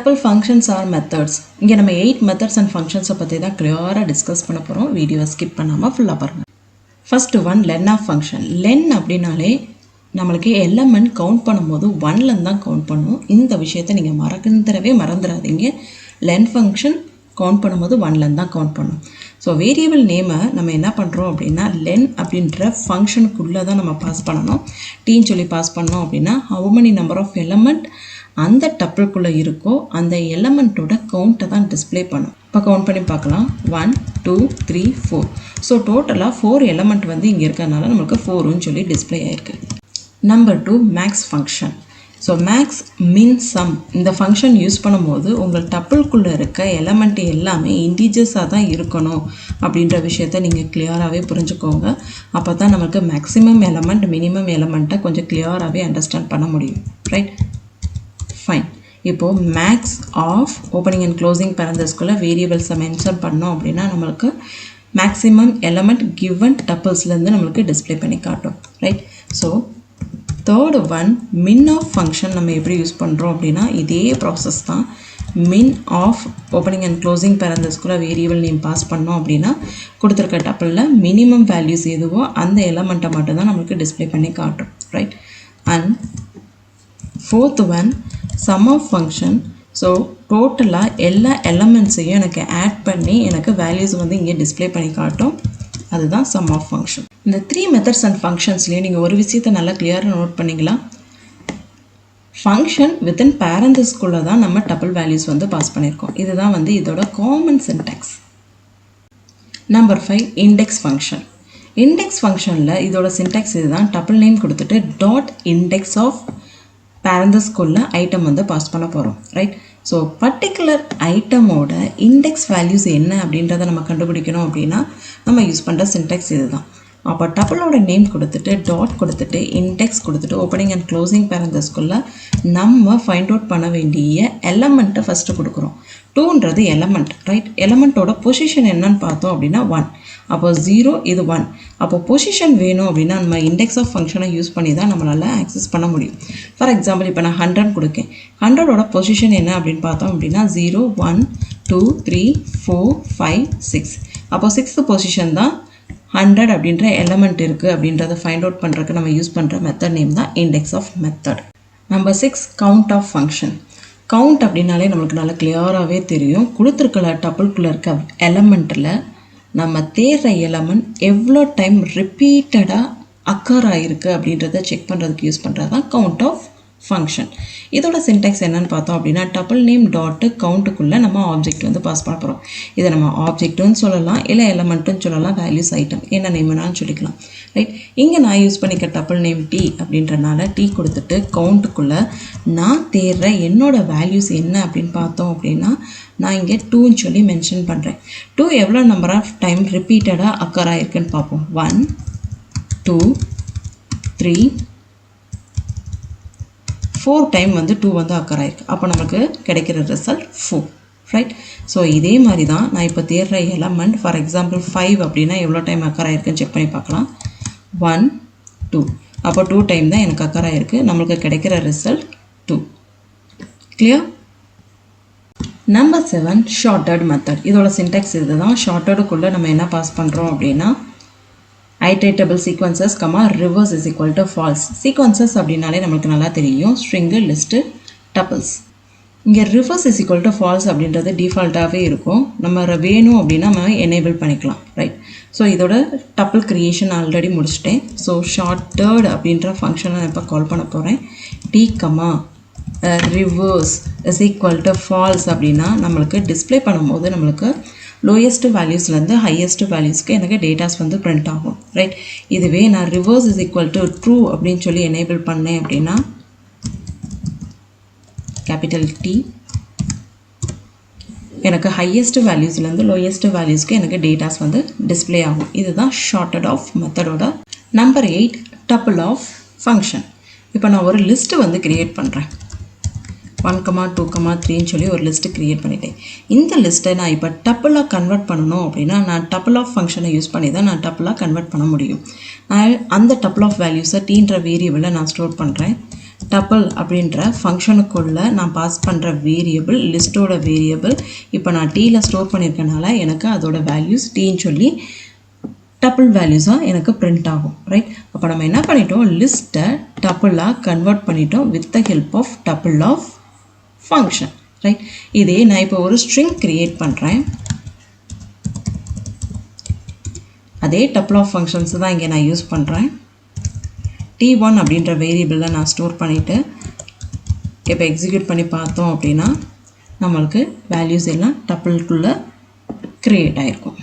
Tuple functions are methods. இங்கே நம்ம 8 methods and functions பற்றி தான் கிளியராக டிஸ்கஸ் பண்ண போகிறோம். வீடியோவை ஸ்கிப் பண்ணாமல் ஃபுல்லாக பாருங்கள். First one len of function. Len அப்படின்னாலே நம்மளுக்கு எலமெண்ட் கவுண்ட் பண்ணும்போது ஒன்லேருந்து தான் கவுண்ட் பண்ணுவோம். இந்த விஷயத்தை நீங்கள் மறந்துடாதீங்க. லென் ஃபங்க்ஷன் கவுண்ட் பண்ணும்போது ஒன்லேருந்து தான் கவுண்ட் பண்ணும். ஸோ வேரியபிள் நேமை நம்ம என்ன பண்ணுறோம் அப்படின்னா லென் அப்படின்ற ஃபங்க்ஷனுக்குள்ளே தான் நம்ம பாஸ் பண்ணணும். டீன்னு சொல்லி பாஸ் பண்ணோம் அப்படின்னா how many number of element அந்த டப்பிள்குள்ளே இருக்கோ அந்த எலமெண்ட்டோட கவுண்ட்டை தான் டிஸ்பிளே பண்ணும். இப்போ கவுண்ட் பண்ணி பார்க்கலாம். 1 2 3 4. ஸோ டோட்டலாக 4 எலமெண்ட் வந்து இங்கே இருக்கிறதுனால நம்மளுக்கு 4ன்னு சொல்லி டிஸ்பிளே ஆகிருக்கு. Number 2 max function. So max min sum இந்த ஃபங்க்ஷன் யூஸ் பண்ணும்போது உங்கள் டப்பிள்குள்ளே இருக்க எலமெண்ட் எல்லாமே இன்டீஜர்ஸாக தான் இருக்கணும் அப்படின்ற விஷயத்த நீங்கள் கிளியராகவே புரிஞ்சுக்கோங்க. அப்போ தான் நமக்கு மேக்ஸிமம் எலமெண்ட் மினிமம் எலமெண்ட்டை கொஞ்சம் கிளியராகவே அண்டர்ஸ்டாண்ட் பண்ண முடியும். Right, fine. இப்போது max of opening and closing பேரந்தஸ்குள்ளே வேரியபிள்ஸை மென்ஷன் பண்ணோம் அப்படின்னா நம்மளுக்கு மேக்ஸிமம் எலமெண்ட் கிவன் டப்பிள்ஸ்லேருந்து நம்மளுக்கு டிஸ்பிளே பண்ணி காட்டும். Right, so third one min of function நம்ம எப்படி யூஸ் பண்ணுறோம் அப்படின்னா இதே ப்ராசஸ் தான். Min of opening and closing பேரந்தஸ்குள்ளே வேரியபிள் நேம் பாஸ் பண்ணோம் அப்படின்னா கொடுத்துருக்க டப்பிளில் மினிமம் வேல்யூஸ் எதுவோ அந்த எலமெண்ட்டை மட்டும்தான் நம்மளுக்கு டிஸ்பிளே பண்ணி காட்டும். Right, and fourth one sum of function. So டோட்டலாக எல்லா எலமெண்ட்ஸையும் எனக்கு ஆட் பண்ணி எனக்கு வேல்யூஸ் வந்து இங்கே டிஸ்பிளே பண்ணி காட்டும். அதுதான் சம் ஆஃப் ஃபங்க்ஷன். இந்த 3 மெத்தட்ஸ் அண்ட் ஃபங்க்ஷன்ஸ்லேயே நீங்கள் ஒரு விஷயத்தை நல்லா கிளியராக நோட் பண்ணிங்களா? ஃபங்க்ஷன் வித்தின் பேரந்தஸ்குள்ளே தான் நம்ம டப்பிள் வேல்யூஸ் வந்து பாஸ் பண்ணியிருக்கோம். இதுதான் வந்து இதோட common syntax. Number 5 index function. Index ஃபங்க்ஷனில் இதோட சின்டாக்ஸ் இதுதான். டப்பிள் நேம் கொடுத்துட்டு டாட் இண்டெக்ஸ் ஆஃப் பேரந்தஸ்குள்ள ஐட்டம் வந்து பாஸ் பண்ண போகிறோம். ரைட், ஸோ பர்டிகுலர் ஐட்டமோட இண்டெக்ஸ் வேல்யூஸ் என்ன அப்படின்றத நம்ம கண்டுபிடிக்கணும் அப்படின்னா நம்ம யூஸ் பண்ணுற சின்டாக்ஸ் இது தான். அப்போ டப்பிளோட நேம் கொடுத்துட்டு டாட் கொடுத்துட்டு இண்டெக்ஸ் கொடுத்துட்டு ஓப்பனிங் அண்ட் க்ளோசிங் பேரந்தஸ்குள்ள நம்ம ஃபைண்ட் அவுட் பண்ண வேண்டிய எலமெண்ட்டை ஃபஸ்ட்டு கொடுக்குறோம். 2ன்றது எலமெண்ட். ரைட், எலமெண்ட்டோட பொசிஷன் என்னன்னு பார்த்தோம் அப்படின்னா 1. அப்போ 0 இது 1. அப்போ பொசிஷன் வேணும் அப்படின்னா நம்ம இண்டெக்ஸ் ஆஃப் ஃபங்க்ஷனை யூஸ் பண்ணி தான் நம்மளால் ஆக்சஸ் பண்ண முடியும். ஃபார் எக்ஸாம்பிள் இப்போ நான் 100 கொடுக்கேன். 100ஓட பொசிஷன் என்ன அப்படின்னு பார்த்தோம் அப்படின்னா 0 1 2 3 4 5 6. அப்போ 6th பொசிஷன் தான் 100 அப்படின்ற எலமெண்ட் இருக்குது அப்படின்றத ஃபைண்ட் அவுட் பண்ணுறதுக்கு நம்ம யூஸ் பண்ணுற மெத்தட் நேம் தான் index of method. Number 6 count of function. Count அப்படின்னாலே நம்மளுக்கு நல்லா கிளியராகவே தெரியும். கொடுத்துருக்கல டப்பிள்குள்ளே இருக்க எலமெண்ட்டில் நம்ம தேடுற எலமெண்ட் எவ்வளோ டைம் ரிப்பீட்டடாக அக்கர் ஆகிருக்கு அப்படின்றத செக் பண்ணுறதுக்கு யூஸ் பண்ணுறது தான் கவுண்ட் ஆஃப் ஃபங்க்ஷன். இதோட சின்டாக்ஸ் என்னன்னு பார்த்தோம் அப்படின்னா டப்பிள் நேம் டாட்டு கவுண்ட்டுக்குள்ளே நம்ம ஆப்ஜெக்ட் வந்து பாஸ் பண்ண போகிறோம். இதை நம்ம ஆப்ஜெக்ட்டுன்னு சொல்லலாம், இல்லை எலமெண்ட்டுன்னு சொல்லலாம், வேல்யூஸ் ஐட்டம் என்ன நேம் வேணாலும் சொல்லிக்கலாம். ரைட், இங்கே நான் யூஸ் பண்ணிக்க டப்பிள் நேம் டி அப்படின்றனால டி கொடுத்துட்டு கவுண்ட்டுக்குள்ளே நான் தேடுற என்னோட வேல்யூஸ் என்ன அப்படின்னு பார்த்தோம் அப்படின்னா நான் இங்கே 2ன்னு சொல்லி மென்ஷன் பண்ணுறேன். 2 எவ்வளோ நம்பர் ஆஃப் டைம் ரிப்பீட்டடாக அக்கர் ஆகிருக்குன்னு பார்ப்போம். 1 2 3 4 டைம் வந்து 2 வந்து அக்கர் ஆகிருக்கு. அப்போ நமக்கு கிடைக்கிற ரிசல்ட் 4. ரைட், ஸோ இதே மாதிரி தான் நான் இப்போ தேடுற எலமெண்ட் ஃபார் எக்ஸாம்பிள் 5 அப்படின்னா எவ்வளோ டைம் அக்கர் ஆகிருக்குன்னு செக் பண்ணி பார்க்கலாம். 1 2. அப்போ 2 டைம் தான் எனக்கு அக்கர் ஆகிருக்கு. நம்மளுக்கு கிடைக்கிற result 2. Clear? Number 7 sorted method. இதோட சின்டாக்ஸ் இது தான். ஷார்ட்டடுக்குள்ளே நம்ம என்ன பாஸ் பண்ணுறோம் அப்படின்னா iterable sequences reverse is equal to false. Sequences அப்படின்னாலே நம்மளுக்கு நல்லா தெரியும். String, list, tuples. இங்கே reverse is equal to false அப்படின்றது டிஃபால்ட்டாகவே இருக்கும். நம்ம வேணும் அப்படின்னா நம்ம எனேபிள் பண்ணிக்கலாம். ரைட், ஸோ இதோட டப்பிள் க்ரியேஷன் ஆல்ரெடி முடிச்சிட்டேன். ஸோ ஷார்ட்டட் அப்படின்ற ஃபங்க்ஷனை நான் இப்போ கால் பண்ண போகிறேன். T reverse is equal to falls அப்படின்னா நம்மளுக்கு டிஸ்பிளே பண்ணும்போது நம்மளுக்கு லோயஸ்ட் வேல்யூஸ்லேருந்து ஹையஸ்ட் வேல்யூஸ்க்கு எனக்கு டேட்டாஸ் வந்து பிரிண்ட் ஆகும். ரைட், இதுவே நான் reverse is equal to true அப்படின்னு சொல்லி எனேபிள் பண்ணேன் அப்படின்னா கேபிட்டல் டி எனக்கு ஹையஸ்ட் வேல்யூஸ்லேருந்து லோயஸ்ட் வேல்யூஸ்க்கு எனக்கு டேட்டாஸ் வந்து டிஸ்பிளே ஆகும். இதுதான் ஷார்ட்டட் ஆஃப் மெத்தடோட. Number 8 tuple of function. இப்போ நான் ஒரு லிஸ்ட்டு வந்து கிரியேட் பண்ணுறேன். 1, 2, 3ன்னு சொல்லி ஒரு லிஸ்ட்டு க்ரியேட் பண்ணிட்டேன். இந்த லிஸ்ட்டை நான் இப்போ டப்பிளாக கன்வெர்ட் பண்ணணும் அப்படின்னா நான் டப்பிள் ஆஃப் ஃபங்க்ஷனை யூஸ் பண்ணி தான் நான் டப்பிளாக கன்வெர்ட் பண்ண முடியும். நான் அந்த டப்பிள் ஆஃப் வேல்யூஸை டீன்ற வேரியபிளில் நான் ஸ்டோர் பண்ணுறேன். டப்பிள் அப்படின்ற ஃபங்க்ஷனுக்குள்ள நான் பாஸ் பண்ணுற வேரியபிள் லிஸ்ட்டோட வேரியபிள் இப்போ நான் டீயில் ஸ்டோர் பண்ணியிருக்கனால எனக்கு அதோட வேல்யூஸ் டீன்னு சொல்லி டப்பிள் வேல்யூஸாக எனக்கு பிரிண்ட் ஆகும் ரைட். அப்போ நம்ம என்ன பண்ணிட்டோம், லிஸ்ட்டை டப்பிளாக கன்வெர்ட் பண்ணிட்டோம் with the help of tuple of function right. இதே நான் இப்போ ஒரு ஸ்ட்ரிங் கிரியேட் பண்ணுறேன். அதே டப்பிள் ஆஃப் ஃபங்க்ஷன்ஸ் தான் இங்கே நான் யூஸ் பண்ணுறேன். T1 அப்படின்ற வேரியபிளில் நான் ஸ்டோர் பண்ணிவிட்டு இப்போ எக்ஸிக்யூட் பண்ணி பார்த்தோம் அப்படின்னா நம்மளுக்கு வேல்யூஸ் எல்லாம் டப்பிள்குள்ளே க்ரியேட் ஆகிருக்கும்.